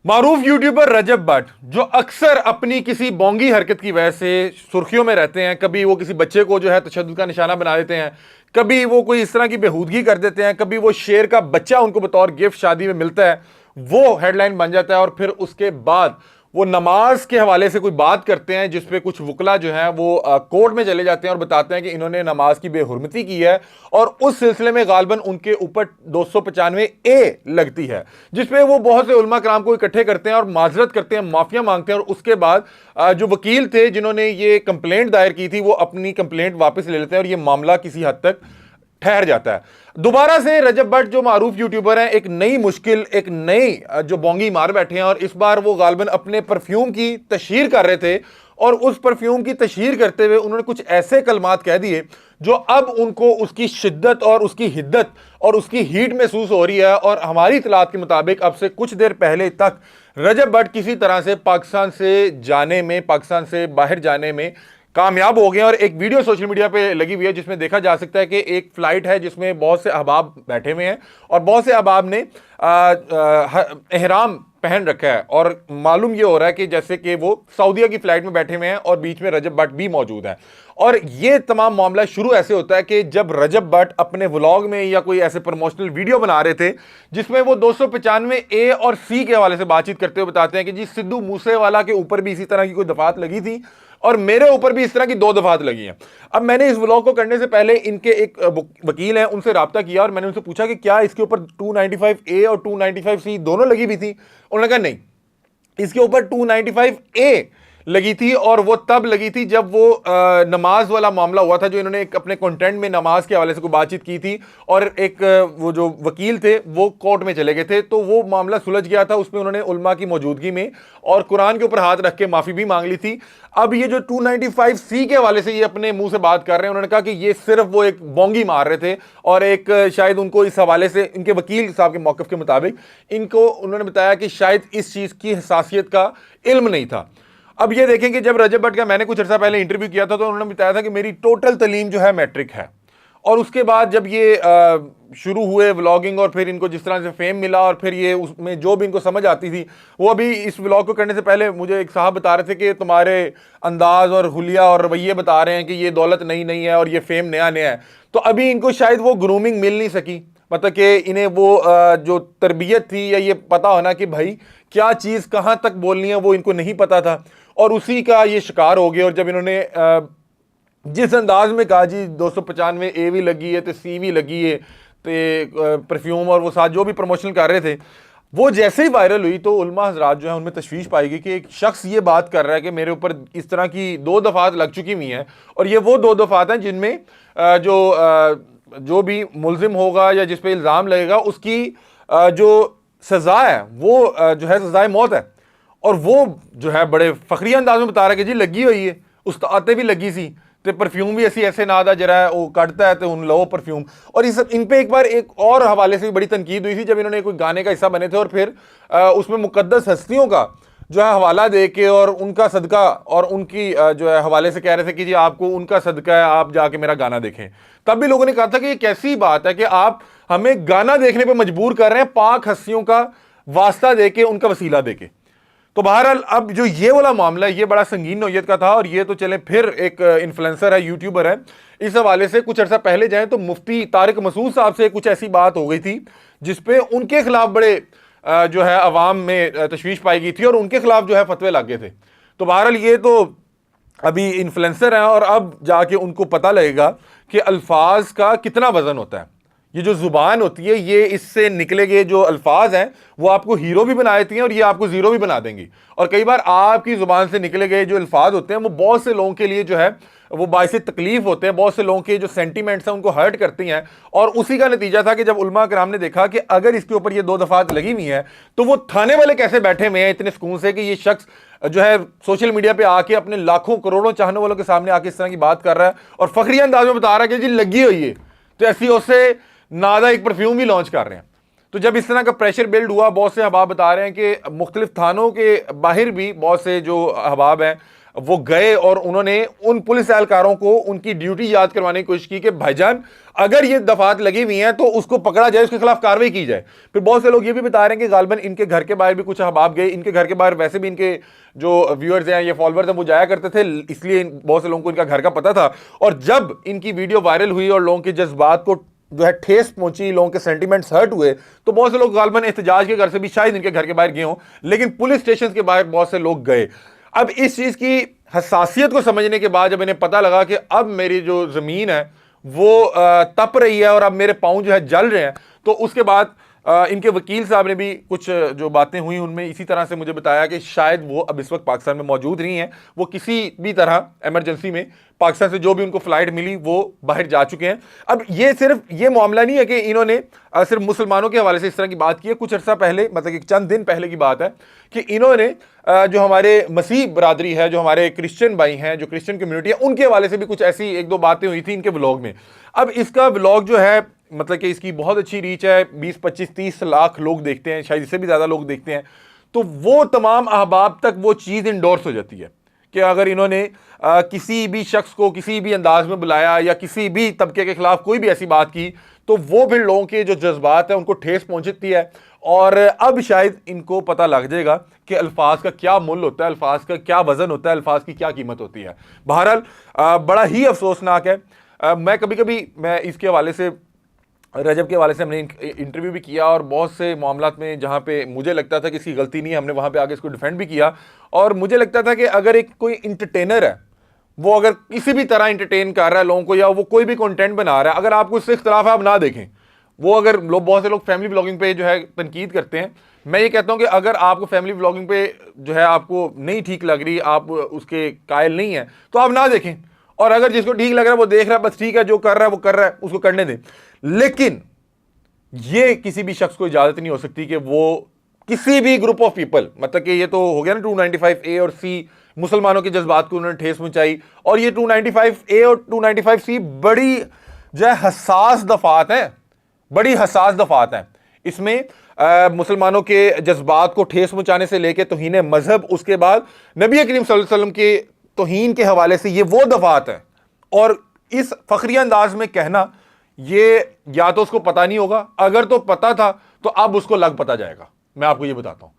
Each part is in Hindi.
मारूफ यूट्यूबर रजब भट्ट जो अक्सर अपनी किसी बोंगी हरकत की वजह से सुर्खियों में रहते हैं, कभी वो किसी बच्चे को जो है तशद्दुद का निशाना बना देते हैं, कभी वो कोई इस तरह की बेहूदगी कर देते हैं, कभी वो शेर का बच्चा उनको बतौर गिफ्ट शादी में मिलता है, वो हेडलाइन बन जाता है। और फिर उसके बाद वो नमाज के हवाले से कोई बात करते हैं जिसपे कुछ वकला जो हैं वो कोर्ट में चले जाते हैं और बताते हैं कि इन्होंने नमाज की बेहुरमती की है, और उस सिलसिले में गालबन उनके ऊपर 295 लगती है, जिसपे वो बहुत से उलमा कराम को इकट्ठे करते हैं और माजरत करते हैं, माफिया मांगते हैं। और उसके बाद जो वकील थे जिन्होंने ये कंप्लेंट दायर की थी वो अपनी कंप्लेंट वापस ले लेते हैं और ये मामला किसी हद तक ठहर जाता है। दोबारा से रजब भट्ट जो मारूफ यूट्यूबर हैं, एक नई मुश्किल, एक नई जो बोंगी मार बैठे हैं, और इस बार वो गालबन अपने परफ्यूम की तशहीर कर रहे थे, और उस परफ्यूम की तशहीर करते हुए उन्होंने कुछ ऐसे कलमात कह दिए जो अब उनको उसकी शिद्दत और उसकी हिद्दत और उसकी हीट महसूस हो रही है। और हमारी इतलात के मुताबिक अब से कुछ देर पहले तक रजब भट्ट किसी तरह से पाकिस्तान से जाने में, पाकिस्तान से बाहर जाने में कामयाब हो गए। और एक वीडियो सोशल मीडिया पे लगी हुई है जिसमें देखा जा सकता है कि एक फ्लाइट है जिसमें बहुत से अहबाब बैठे हुए हैं, और बहुत से अहबाब ने एहराम पहन रखा है, और मालूम ये हो रहा है कि जैसे कि वो सऊदीया की फ्लाइट में बैठे हुए हैं और बीच में रजब भट्ट भी मौजूद है। और ये तमाम मामला शुरू ऐसे होता है कि जब रजब भट्ट अपने व्लॉग में या कोई ऐसे प्रमोशनल वीडियो बना रहे थे जिसमें वो 295 और सी के हवाले से बातचीत करते हुए बताते हैं कि जी सिद्धू मूसेवाला के ऊपर भी इसी तरह की कोई दफात लगी थी और मेरे ऊपर भी इस तरह की 2 दफात लगी हैं। अब मैंने इस व्लॉग को करने से पहले इनके एक वकील हैं, उनसे रब्ता किया और मैंने उनसे पूछा कि क्या इसके ऊपर 295A और 295C दोनों लगी हुई थी। उन्होंने कहा नहीं, इसके ऊपर 295A लगी थी, और वो तब लगी थी जब वो नमाज वाला मामला हुआ था, जो इन्होंने एक अपने कंटेंट में नमाज के हवाले से कोई बातचीत की थी, और एक वो जो वकील थे वो कोर्ट में चले गए थे, तो वो मामला सुलझ गया था। उसमें उन्होंने उलमा की मौजूदगी में और कुरान के ऊपर हाथ रख के माफी भी मांग ली थी। अब ये जो 295C के हवाले से ये अपने मुंह से बात कर रहे हैं, उन्होंने कहा कि ये सिर्फ वो एक बोंगी मार रहे थे, और एक शायद उनको इस हवाले से इनके वकील साहब के मौक़िफ़ के मुताबिक इनको उन्होंने बताया कि शायद इस चीज़ की हसासियत का इल्म नहीं था। अब ये देखें कि जब रजब भट्ट का मैंने कुछ अर्सा पहले इंटरव्यू किया था तो उन्होंने बताया था कि मेरी टोटल तलीम जो है मैट्रिक है, और उसके बाद जब ये शुरू हुए व्लॉगिंग और फिर इनको जिस तरह से फेम मिला और फिर ये उसमें जो भी इनको समझ आती थी, वो अभी इस व्लॉग को करने से पहले मुझे एक साहब बता रहे थे कि तुम्हारे अंदाज और हुलिया और रवैये बता रहे हैं कि ये दौलत नई नई है और ये फेम नया नया है। तो अभी इनको शायद वो ग्रूमिंग मिल नहीं सकी, मतलब कि इन्हें वो जो तरबियत थी या ये पता होना कि भाई क्या चीज़ कहाँ तक बोलनी है वो इनको नहीं पता था, और उसी का ये शिकार हो गए। और जब इन्होंने जिस अंदाज में कहा जी 295A भी लगी है तो C भी लगी है तो परफ्यूम और वो साथ जो भी प्रमोशन कर रहे थे, वो जैसे ही वायरल हुई तो उलमा हजरात जो है उनमें तशवीश पाई गई कि एक शख्स ये बात कर रहा है कि मेरे ऊपर इस तरह की 2 दफात लग चुकी हुई हैं, और ये वो 2 दफात हैं जिनमें जो भी मुलजिम होगा या जिस पे इल्ज़ाम लगेगा उसकी जो सज़ा है वो जो है सज़ाए मौत है। और वो जो है बड़े फखरिया अंदाज में बता रहा है कि जी लगी हुई है, उस्ताद भी लगी सी तो परफ्यूम भी ऐसी ऐसे नादा जरा है वो कटता है तो उन लो परफ्यूम। और इन पे एक बार एक और हवाले से भी बड़ी तनकीद हुई थी जब इन्होंने कोई गाने का हिस्सा बने थे और फिर उसमें मुकद्दस हस्तियों का जो है हवाला दे के और उनका सदका और उनकी जो है हवाले से कह रहे थे कि जी आपको उनका सदका है, आप जाके मेरा गाना देखें। तब भी लोगों ने कहा था कि ये कैसी बात है कि आप हमें गाना देखने पर मजबूर कर रहे हैं पाक हस्तियों का वास्ता दे के, उनका वसीला दे के। तो बहरहाल अब जो ये वाला मामला है ये बड़ा संगीन नौयत का था, और ये तो चले फिर एक इन्फ्लुएंसर है, यूट्यूबर है, इस हवाले से कुछ अर्सा पहले जाएं तो मुफ्ती तारिक मसूद साहब से कुछ ऐसी बात हो गई थी जिसपे उनके खिलाफ बड़े जो है अवाम में तशवीश पाई गई थी और उनके खिलाफ जो है फतवे लग गए थे। तो बहरहाल ये तो अभी इन्फ्लुएंसर हैं और अब जाके उनको पता लगेगा कि अल्फाज का कितना वजन होता है। ये जो जुबान होती है ये इससे निकले गए जो अल्फाज हैं वो आपको हीरो भी बना देती हैं और ये आपको जीरो भी बना देंगी। और कई बार आपकी जुबान से निकले गए जो अल्फाज होते हैं वो बहुत से लोगों के लिए जो है वो बाइस तकलीफ होते हैं, बहुत से लोगों के जो सेंटीमेंट्स हैं उनको हर्ट करती हैं। और उसी का नतीजा था कि जब उलमा कराम ने देखा कि अगर इसके ऊपर ये 2 दफात लगी हुई हैं तो वो थाने वाले कैसे बैठे हुए हैं इतने सुकून से कि ये शख्स जो है सोशल मीडिया पे आके अपने लाखों करोड़ों चाहने वालों के सामने आके इस तरह की बात कर रहा है और फखरिया अंदाज में बता रहा है कि जी लगी हुई है, तो ऐसी उससे नादा एक परफ्यूम भी लॉन्च कर रहे हैं। तो जब इस तरह का प्रेशर बिल्ड हुआ, बहुत से अहबाब बता रहे हैं कि मुख्तलिफ थानों के बाहर भी बहुत से जो अहबाब हैं वो गए और उन्होंने उन पुलिस एहलकारों को उनकी ड्यूटी याद करवाने की कोशिश की कि भाईजान अगर ये दफात लगी हुई हैं तो उसको पकड़ा जाए, उसके खिलाफ कार्रवाई की जाए। फिर बहुत से लोग ये भी बता रहे हैं कि गालिबन इनके घर के बाहर भी कुछ अहबाब गए, इनके घर के बाहर वैसे भी इनके जो व्यूअर्स हैं, ये फॉलोअर्स हैं, वो जाया करते थे, इसलिए बहुत से लोगों को इनका घर का पता था। और जब इनकी वीडियो वायरल हुई और लोगों के जज्बात को जो है ठेस पहुंची, लोगों के सेंटीमेंट्स हर्ट हुए, तो बहुत से लोग गालिबन एहतजाज के घर से भी शायद इनके घर के बाहर गए हों, लेकिन पुलिस स्टेशन के बाहर बहुत से लोग गए। अब इस चीज की हसासियत को समझने के बाद जब इन्हें पता लगा कि अब मेरी जो जमीन है वो तप रही है और अब मेरे पांव जो है जल रहे हैं, तो उसके बाद इनके वकील साहब ने भी कुछ जो बातें हुई उनमें इसी तरह से मुझे बताया कि शायद वो अब इस वक्त पाकिस्तान में मौजूद नहीं है, वो किसी भी तरह इमरजेंसी में पाकिस्तान से जो भी उनको फ्लाइट मिली वो बाहर जा चुके हैं। अब ये सिर्फ ये मामला नहीं है कि इन्होंने सिर्फ मुसलमानों के हवाले से इस तरह की बात की है। कुछ अर्सा पहले, मतलब कि चंद दिन पहले की बात है कि इन्होंने जो हमारे मसीह बरादरी है, जो हमारे क्रिश्चियन भाई हैं, जो क्रिश्चियन कम्युनिटी है, उनके हवाले से भी कुछ ऐसी एक दो बातें हुई थी इनके व्लॉग में। अब इसका व्लॉग जो है, मतलब कि इसकी बहुत अच्छी रीच है, 20, 25, 30 लाख लोग देखते हैं, शायद इससे भी ज़्यादा लोग देखते हैं। तो वो तमाम अहबाब तक वो चीज़ इंडोर्स हो जाती है कि अगर इन्होंने किसी भी शख्स को किसी भी अंदाज में बुलाया या किसी भी तबके के खिलाफ कोई भी ऐसी बात की, तो वो फिर लोगों के जो जज्बात हैं उनको ठेस पहुंचती है। और अब शायद इनको पता लग जाएगा कि अल्फाज का क्या मूल्य होता है, अल्फाज का क्या वजन होता है, अल्फाज की क्या कीमत होती है। बहरहाल बड़ा ही अफसोसनाक है। मैं कभी कभी मैं इसके हवाले से, रजब के हवाले से हमने इंटरव्यू भी किया और बहुत से मामलात में जहाँ पे मुझे लगता था कि इसकी गलती नहीं है, हमने वहाँ पे आगे इसको डिफेंड भी किया। और मुझे लगता था कि अगर एक कोई इंटरटेनर है, वो अगर किसी भी तरह इंटरटेन कर रहा है लोगों को, या वो कोई भी कंटेंट बना रहा है, अगर आपको इससे इख्तलाफ है आप ना देखें। वो अगर लोग, बहुत से लोग फैमिली ब्लॉगिंग पे जो है तनकीद करते हैं, मैं ये कहता हूँ कि अगर आपको फैमिली ब्लॉगिंग पे जो है आपको नहीं ठीक लग रही, आप उसके कायल नहीं है, तो आप ना देखें। और अगर जिसको ठीक लग रहा है वो देख रहा है, बस ठीक है, जो कर रहा है वो कर रहा है, उसको करने दें। लेकिन ये किसी भी शख्स को इजाजत नहीं हो सकती कि वो किसी भी ग्रुप ऑफ पीपल, मतलब कि ये तो हो गया ना 295A और C, मुसलमानों के जज्बात को उन्होंने ठेस पहुंचाई। और ये 295A और 295C बड़ी जो है हसास दफात है, बड़ी हसास दफात है। इसमें मुसलमानों के जज्बात को ठेस पहुंचाने से लेकर तौहीन मजहब, उसके बाद नबी करीम सल्लल्लाहु अलैहि वसल्लम के तौहीन के हवाले से, ये वो दफात है। और इस फखरिया अंदाज में कहना, ये या तो उसको पता नहीं होगा, अगर तो पता था तो अब उसको लग पता जाएगा, मैं आपको ये बताता हूं।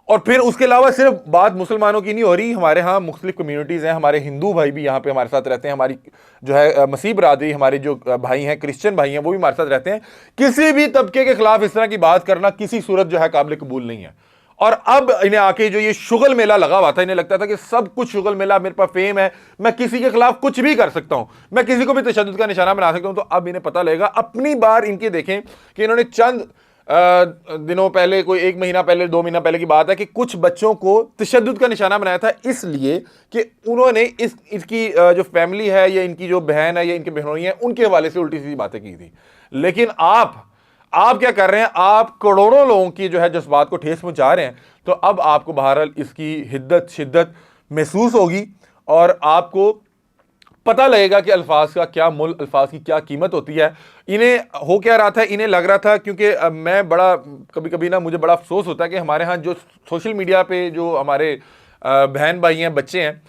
और फिर उसके अलावा सिर्फ बात मुसलमानों की नहीं हो रही, हमारे यहाँ मुख्तलिफ कम्युनिटीज़ हैं, हमारे हिंदू भाई भी यहाँ पे हमारे साथ रहते हैं, हमारी जो है मसीह बरादरी, हमारे जो भाई हैं क्रिश्चियन भाई हैं, वो भी हमारे साथ रहते हैं। किसी भी तबके के खिलाफ इस तरह की बात करना किसी सूरत जो है काबिल कबूल नहीं है। और अब इन्हें आके जो ये शुगल मेला लगा हुआ था, इन्हें लगता था कि सब कुछ शुगल मेला, मेरे पास फेम है, मैं किसी के खिलाफ कुछ भी कर सकता हूं, मैं किसी को भी तशद्दुद का निशाना बना सकता हूं। तो अब इन्हें पता लगेगा। अपनी बार इनके देखें कि इन्होंने चंद दिनों पहले, कोई 1 महीना पहले, 2 महीना पहले की बात है, कि कुछ बच्चों को तशद्दुद का निशाना बनाया था, इसलिए कि उन्होंने इसकी जो फैमिली है, या इनकी जो बहन है, या इनके बहनोई है, उनके हवाले से उल्टी सीधी बातें की थी। लेकिन आप क्या कर रहे हैं, आप करोड़ों लोगों की जो है जज्बात को ठेस पहुंचा रहे हैं। तो अब आपको बहरहाल इसकी हिद्दत शिद्दत महसूस होगी और आपको पता लगेगा कि अल्फाज का क्या मूल्य, अल्फाज की क्या कीमत होती है। इन्हें हो क्या रहा था, इन्हें लग रहा था, क्योंकि मैं बड़ा कभी कभी ना, मुझे बड़ा अफसोस होता है कि हमारे यहाँ जो सोशल मीडिया पे जो हमारे बहन भाई हैं, बच्चे हैं,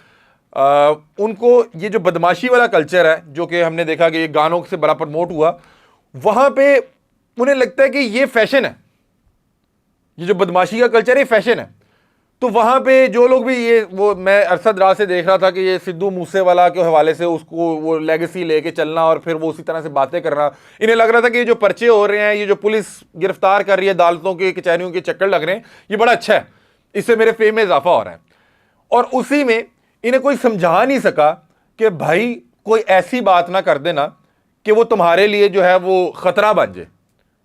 उनको ये जो बदमाशी वाला कल्चर है, जो कि हमने देखा कि ये गानों से बड़ा प्रमोट हुआ, वहाँ पे उन्हें लगता है कि ये फैशन है, ये जो बदमाशी का कल्चर है फैशन है। तो वहां पे जो लोग भी, ये वो मैं अरसद रात से देख रहा था कि ये सिद्धू मूसेवाला के हवाले से उसको वो लेगेसी लेके चलना और फिर वो उसी तरह से बातें करना, इन्हें लग रहा था कि ये जो पर्चे हो रहे हैं, ये जो पुलिस गिरफ्तार कर रही है, अदालतों के कचहरियों के चक्कर लग रहे हैं, ये बड़ा अच्छा है, इससे मेरे फेम में इजाफा हो रहा है। और उसी में इन्हें कोई समझा नहीं सका कि भाई कोई ऐसी बात ना कर देना कि वो तुम्हारे लिए जो है वो खतरा बन जाए,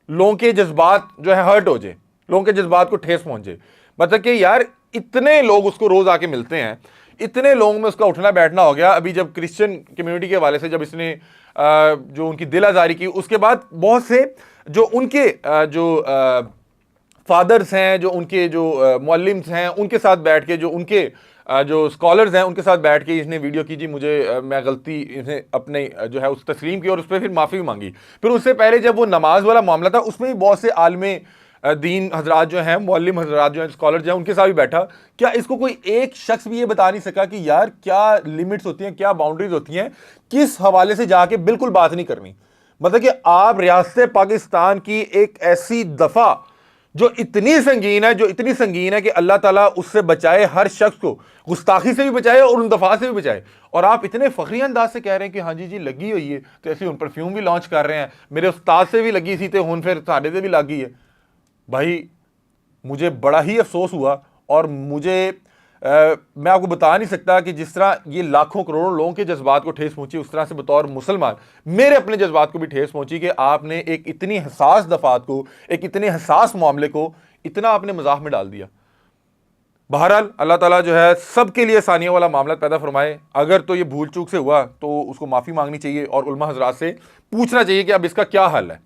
लोगों के जज्बात जो है हर्ट हो जाए, लोगों के जज्बात को ठेस पहुंचे। मतलब कि यार इतने लोग उसको रोज आके मिलते हैं, इतने लोगों में उसका उठना बैठना हो गया। अभी जब क्रिश्चियन कम्युनिटी के हवाले से जब इसने जो उनकी दिल आज़ारी की, उसके बाद बहुत से जो उनके जो फादर्स हैं, जो उनके जो मुअल्लिम्स हैं, उनके साथ बैठ के, जो उनके जो स्कॉलर्स हैं, उनके साथ बैठ के इसने वीडियो की, जी मुझे मैं गलती इसने अपने जो है उस तस्लीम की और उस पर फिर माफ़ी भी मांगी। फिर उससे पहले जब वो नमाज वाला मामला था, उसमें भी बहुत से आलमे दीन हजरात जो हैं, मौलिम हजरात जो हैं, स्कॉलर जो हैं, उनके साथ भी बैठा। क्या इसको कोई एक शख्स भी ये बता नहीं सका कि यार क्या लिमिट्स होती हैं, क्या बाउंड्रीज होती हैं, किस हवाले से जाके बिल्कुल बात नहीं करनी। मतलब कि आप रियासत पाकिस्तान की एक ऐसी दफा जो इतनी संगीन है, जो इतनी संगीन है कि अल्लाह ताला उससे बचाए, हर शख्स को गुस्ताखी से भी बचाए और उन दफा से भी बचाए, और आप इतने फखरी अंदाज से कह रहे हैं कि हाँ जी जी लगी हुई है, तो ऐसे उन परफ्यूम भी लॉन्च कर रहे हैं, मेरे उस्ताद से भी लगी थी, तो हुन फिर साढ़े से भी लगी है। भाई मुझे बड़ा ही अफसोस हुआ, और मैं आपको बता नहीं सकता कि जिस तरह ये लाखों करोड़ों लोगों के जज्बात को ठेस पहुंची, उस तरह से बतौर मुसलमान मेरे अपने जज्बात को भी ठेस पहुंची कि आपने एक इतनी हसास दफात को, एक इतने हसास मामले को इतना आपने मजाक में डाल दिया। बहरहाल अल्लाह ताला जो है सबके लिए आसानियों वाला मामला पैदा फरमाए। अगर तो ये भूल चूक से हुआ तो उसको माफ़ी मांगनी चाहिए और उलमा हजरात से पूछना चाहिए कि अब इसका क्या हल है,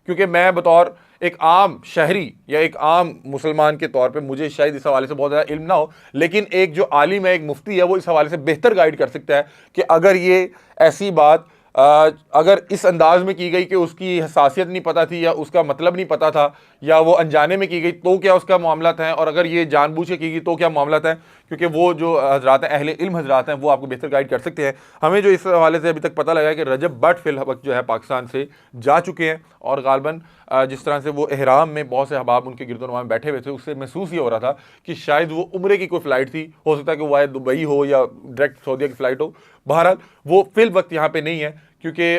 क्योंकि मैं बतौर एक आम शहरी या एक आम मुसलमान के तौर पे मुझे शायद इस हवाले से बहुत ज़्यादा इल्म ना हो, लेकिन एक जो आलिम है, एक मुफ्ती है, वो इस हवाले से बेहतर गाइड कर सकता है कि अगर ये ऐसी बात अगर इस अंदाज में की गई कि उसकी हसासियत नहीं पता थी या उसका मतलब नहीं पता था या वो अनजाने में की गई तो क्या उसका मामला है, और अगर ये जानबूझ के की गई तो क्या मामला है, क्योंकि वो जो हजरात हैं, अहले इल्म हजरात हैं, वो आपको बेहतर गाइड कर सकते हैं। हमें जो इस हवाले से अभी तक पता लगा है कि रजब बट फिल वक्त जो है पाकिस्तान से जा चुके हैं, और गालबन जिस तरह से वो एहराम में बहुत से अहबाब उनके गिरदोनवा में बैठे हुए थे, उससे महसूस ये हो रहा था कि शायद वो उम्रे की कोई फ़्लाइट थी, हो सकता है कि वो दुबई हो या डायरेक्ट सऊदीया की फ़्लाइट हो। बहरहाल वो फिल वक्त यहाँ पे नहीं है, क्योंकि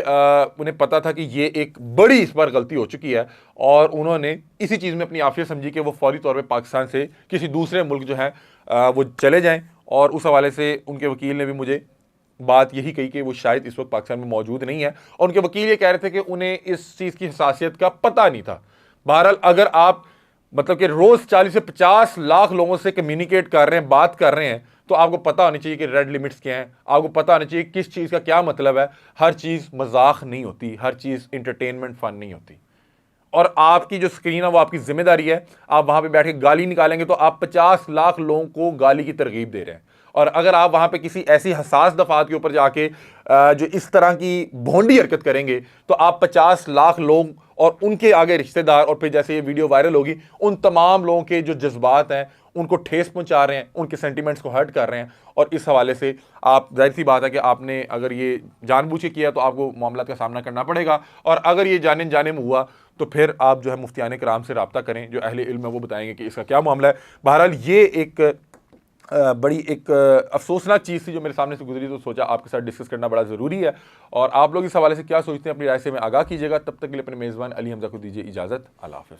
उन्हें पता था कि ये एक बड़ी इस बार गलती हो चुकी है, और उन्होंने इसी चीज़ में अपनी आफियत समझी कि वो फौरी तौर पे पाकिस्तान से किसी दूसरे मुल्क जो है वो चले जाएं। और उस हवाले से उनके वकील ने भी मुझे बात यही कही कि वो शायद इस वक्त पाकिस्तान में मौजूद नहीं है, और उनके वकील ये कह रहे थे कि उन्हें इस चीज़ की हसासियत का पता नहीं था। बहरहाल अगर आप मतलब कि रोज़ 40 से 50 लाख लोगों से कम्युनिकेट कर रहे हैं, बात कर रहे हैं, तो आपको पता होनी चाहिए कि रेड लिमिट्स क्या हैं, आपको पता होना चाहिए किस चीज़ का क्या मतलब है। हर चीज़ मजाक नहीं होती, हर चीज़ इंटरटेनमेंट फन नहीं होती, और आपकी जो स्क्रीन है वो आपकी जिम्मेदारी है। आप वहां पे बैठ के गाली निकालेंगे तो आप 50 लाख लोगों को गाली की तरगीब दे रहे हैं, और अगर आप वहां पे किसी ऐसी हसास दफात के ऊपर जाके जो इस तरह की भोंडी हरकत करेंगे तो आप 50 लाख लोग और उनके आगे रिश्तेदार, और फिर जैसे ये वीडियो वायरल होगी, उन तमाम लोगों के जो जज्बात हैं उनको ठेस पहुंचा रहे हैं, उनके सेंटिमेंट्स को हर्ट कर रहे हैं। और इस हवाले से आप जाहिर सी बात है कि आपने अगर ये जानबूझ के किया तो आपको मामला का सामना करना पड़ेगा, और अगर ये जाने जाने में हुआ तो फिर आप जो है मुफ्तियान कराम से रब्ता करें, जो अहले इल्म है वो बताएंगे कि इसका क्या मामला है। बहरहाल ये एक बड़ी एक अफसोसनाक चीज़ थी जो मेरे सामने से गुजरी, तो सोचा आपके साथ डिस्कस करना बड़ा ज़रूरी है। और आप लोग इस हवाले से क्या सोचते हैं अपनी राय से में आगाह कीजिएगा। तब तक के लिए अपने मेज़बान अली हमजा को दीजिए इजाज़त। अल्लाह हाफ़िज़।